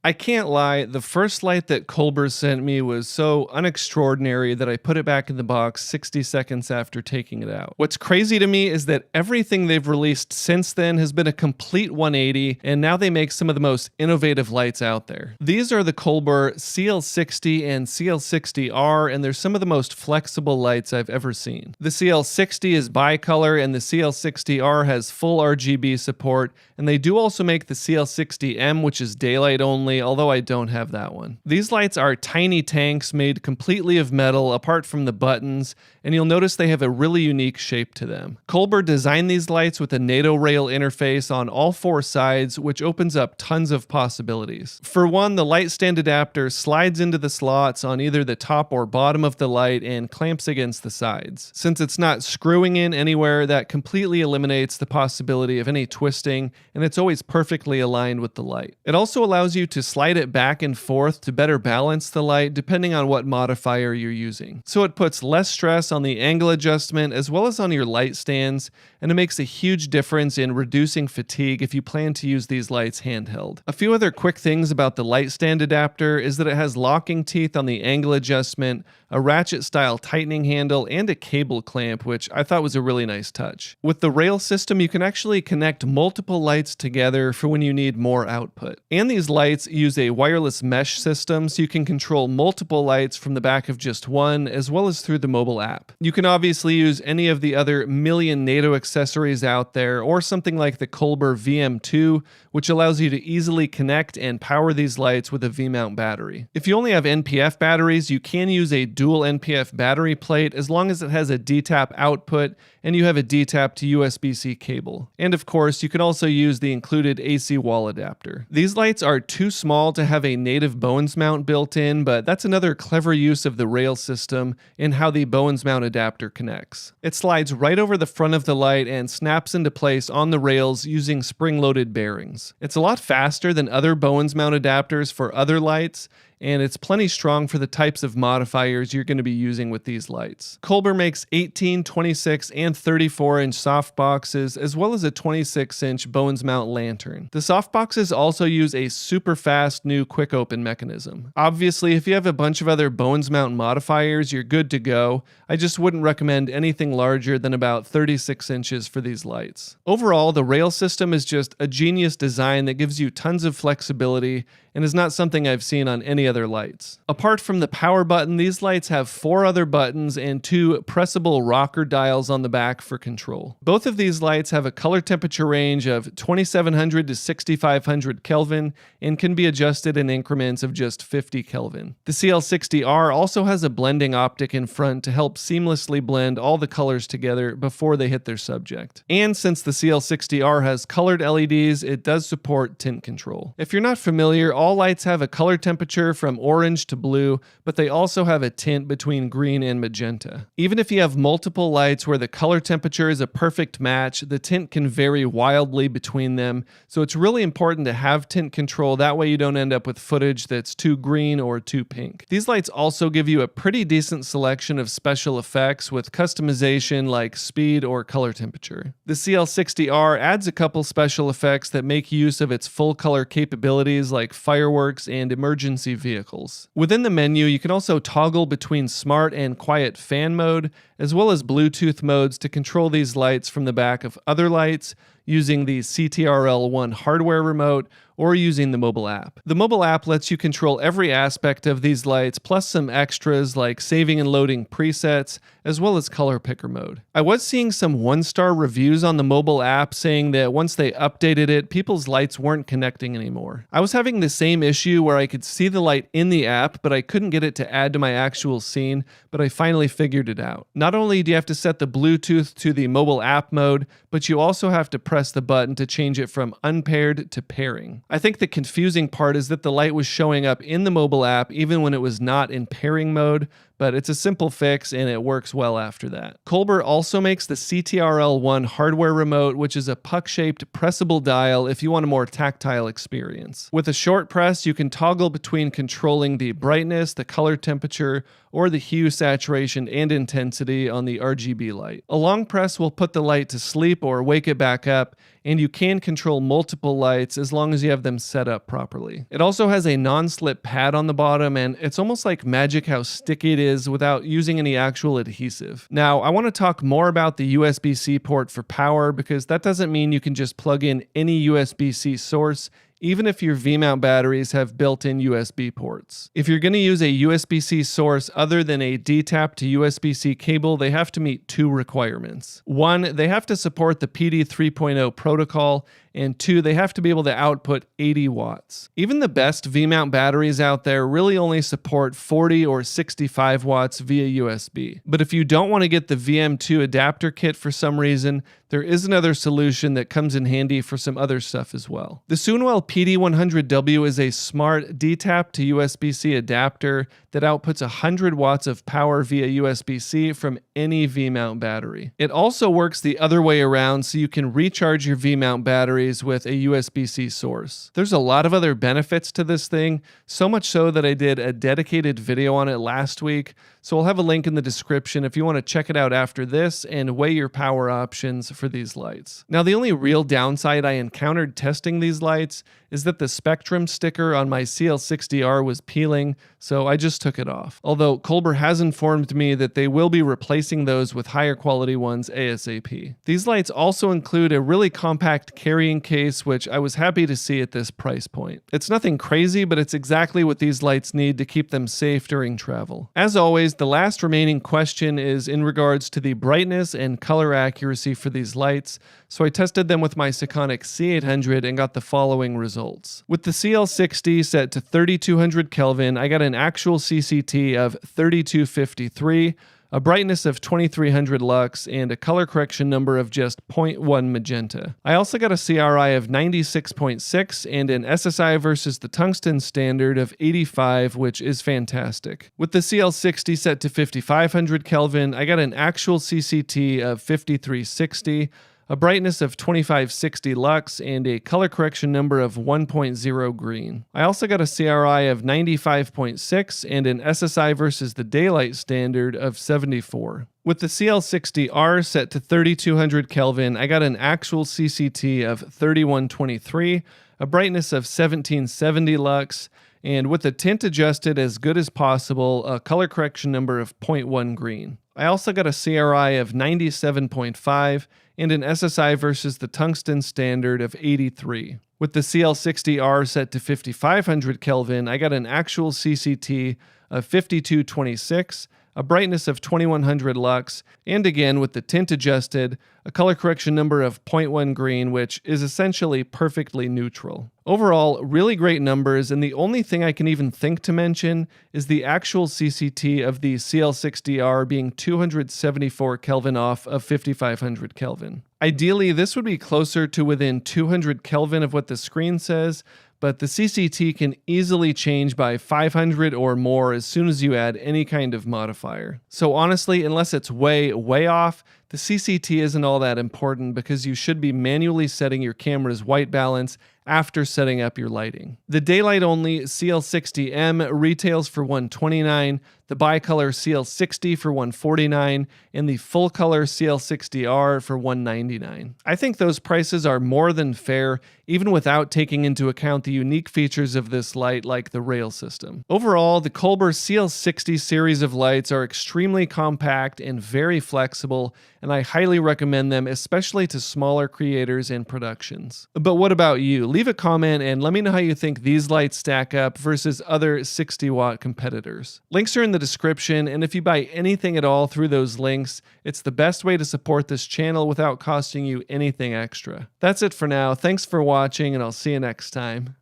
I can't lie, the first light that Colbor sent me was so unextraordinary that I put it back in the box 60 seconds after taking it out. What's crazy to me is that everything they've released since then has been a complete 180, and now they make some of the most innovative lights out there. These are the Colbor CL60 and CL60R, and they're some of the most flexible lights I've ever seen. The CL60 is bicolor, and the CL60R has full RGB support, and they do also make the CL60M, which is daylight only, although I don't have that one. These lights are tiny tanks made completely of metal apart from the buttons, and you'll notice they have a really unique shape to them. Colbor designed these lights with a NATO rail interface on all four sides, which opens up tons of possibilities. For one, the light stand adapter slides into the slots on either the top or bottom of the light and clamps against the sides. Since it's not screwing in anywhere, that completely eliminates the possibility of any twisting, and it's always perfectly aligned with the light. It also allows you to slide it back and forth to better balance the light depending on what modifier you're using. So it puts less stress on the angle adjustment as well as on your light stands, and it makes a huge difference in reducing fatigue if you plan to use these lights handheld. A few other quick things about the light stand adapter is that it has locking teeth on the angle adjustment, a ratchet style tightening handle, and a cable clamp, which I thought was a really nice touch. With the rail system, you can actually connect multiple lights together for when you need more output. And these lights use a wireless mesh system, so you can control multiple lights from the back of just one, as well as through the mobile app. You can obviously use any of the other million NATO accessories out there, or something like the Colbor VM2, which allows you to easily connect and power these lights with a V-mount battery. If you only have NPF batteries, you can use a dual NPF battery plate as long as it has a D-tap output and you have a D-tap to USB-C cable. And of course, you can also use the included AC wall adapter. These lights are too small to have a native Bowens mount built in, but that's another clever use of the rail system in how the Bowens mount adapter connects. It slides right over the front of the light and snaps into place on the rails using spring-loaded bearings. It's a lot faster than other Bowens mount adapters for other lights, and it's plenty strong for the types of modifiers you're going to be using with these lights. Colbor makes 18, 26, and 34-inch softboxes, as well as a 26-inch Bowens mount lantern. The softboxes also use a super fast new quick open mechanism. Obviously, if you have a bunch of other Bowens mount modifiers, you're good to go. I just wouldn't recommend anything larger than about 36 inches for these lights. Overall, the rail system is just a genius design that gives you tons of flexibility and is not something I've seen on any other lights. Apart from the power button, these lights have 4 other buttons and 2 pressable rocker dials on the back for control. Both of these lights have a color temperature range of 2700 to 6500 Kelvin and can be adjusted in increments of just 50 Kelvin. The CL60R also has a blending optic in front to help seamlessly blend all the colors together before they hit their subject. And since the CL60R has colored LEDs, it does support tint control. If you're not familiar, all lights have a color temperature from orange to blue, but they also have a tint between green and magenta. Even if you have multiple lights where the color temperature is a perfect match, the tint can vary wildly between them, so it's really important to have tint control. That way you don't end up with footage that's too green or too pink. These lights also give you a pretty decent selection of special effects with customization like speed or color temperature. The CL60R adds a couple special effects that make use of its full color capabilities like fireworks and emergency vehicles. Within the menu, you can also toggle between smart and quiet fan mode, as well as Bluetooth modes to control these lights from the back of other lights using the CTRL1 hardware remote or using the mobile app. The mobile app lets you control every aspect of these lights, plus some extras like saving and loading presets, as well as color picker mode. I was seeing some 1-star reviews on the mobile app saying that once they updated it, people's lights weren't connecting anymore. I was having the same issue where I could see the light in the app, but I couldn't get it to add to my actual scene, but I finally figured it out. Not only do you have to set the Bluetooth to the mobile app mode, but you also have to press the button to change it from unpaired to pairing. I think the confusing part is that the light was showing up in the mobile app even when it was not in pairing mode, but it's a simple fix and it works well after that. Colbor also makes the CTRL1 hardware remote, which is a puck-shaped pressable dial if you want a more tactile experience. With a short press, you can toggle between controlling the brightness, the color temperature, or the hue, saturation, and intensity on the RGB light. A long press will put the light to sleep or wake it back up, and you can control multiple lights as long as you have them set up properly. It also has a non-slip pad on the bottom, and it's almost like magic how sticky it is without using any actual adhesive. Now, I want to talk more about the USB-C port for power, because that doesn't mean you can just plug in any USB-C source, even if your V-mount batteries have built-in USB ports. If you're going to use a USB-C source other than a D-tap to USB-C cable, they have to meet two requirements. One, they have to support the PD 3.0 protocol, and two, they have to be able to output 80 watts. Even the best V-mount batteries out there really only support 40 or 65 watts via USB. But if you don't want to get the VM2 adapter kit for some reason, there is another solution that comes in handy for some other stuff as well. The Sunwell PD100W is a smart D-tap to USB-C adapter that outputs 100 watts of power via USB-C from any V-mount battery. It also works the other way around, so you can recharge your V-mount batteries with a USB-C source. There's a lot of other benefits to this thing, so much so that I did a dedicated video on it last week, so I'll have a link in the description if you want to check it out after this and weigh your power options for these lights. Now, the only real downside I encountered testing these lights is that the Spectrum sticker on my CL60R was peeling, so I just took it off. Although Colbor has informed me that they will be replacing those with higher quality ones ASAP. These lights also include a really compact carrying case, which I was happy to see at this price point. It's nothing crazy, but it's exactly what these lights need to keep them safe during travel. As always, the last remaining question is in regards to the brightness and color accuracy for these lights, so I tested them with my Sekonic C800 and got the following results. With the CL60 set to 3200 Kelvin, I got an actual CCT of 3253, a brightness of 2300 lux, and a color correction number of just 0.1 magenta. I also got a CRI of 96.6 and an SSI versus the tungsten standard of 85, which is fantastic. With the CL60 set to 5500 Kelvin, I got an actual CCT of 5360, a brightness of 2560 lux, and a color correction number of 1.0 green. I also got a CRI of 95.6 and an SSI versus the daylight standard of 74. With the CL60R set to 3200 Kelvin, I got an actual CCT of 3123, a brightness of 1770 lux, and with the tint adjusted as good as possible, a color correction number of 0.1 green. I also got a CRI of 97.5 and an SSI versus the tungsten standard of 83. With the CL60R set to 5500 Kelvin, I got an actual CCT of 5226, a brightness of 2100 lux, and again with the tint adjusted, a color correction number of 0.1 green, which is essentially perfectly neutral. Overall, really great numbers, and the only thing I can even think to mention is the actual CCT of the CL60R being 274 Kelvin off of 5500 Kelvin. Ideally, this would be closer to within 200 Kelvin of what the screen says, but the CCT can easily change by 500 or more as soon as you add any kind of modifier. So honestly, unless it's way off, the CCT isn't all that important because you should be manually setting your camera's white balance after setting up your lighting. The daylight only CL60M retails for $129, the bicolor CL60 for $149, and the full color CL60R for $199. I think those prices are more than fair, even without taking into account the unique features of this light like the rail system. Overall, the Colbor CL60 series of lights are extremely compact and very flexible, and I highly recommend them, especially to smaller creators and productions. But what about you? Leave a comment and let me know how you think these lights stack up versus other 60-watt competitors. Links are in the description, and if you buy anything at all through those links, it's the best way to support this channel without costing you anything extra. That's it for now. Thanks for watching, and I'll see you next time.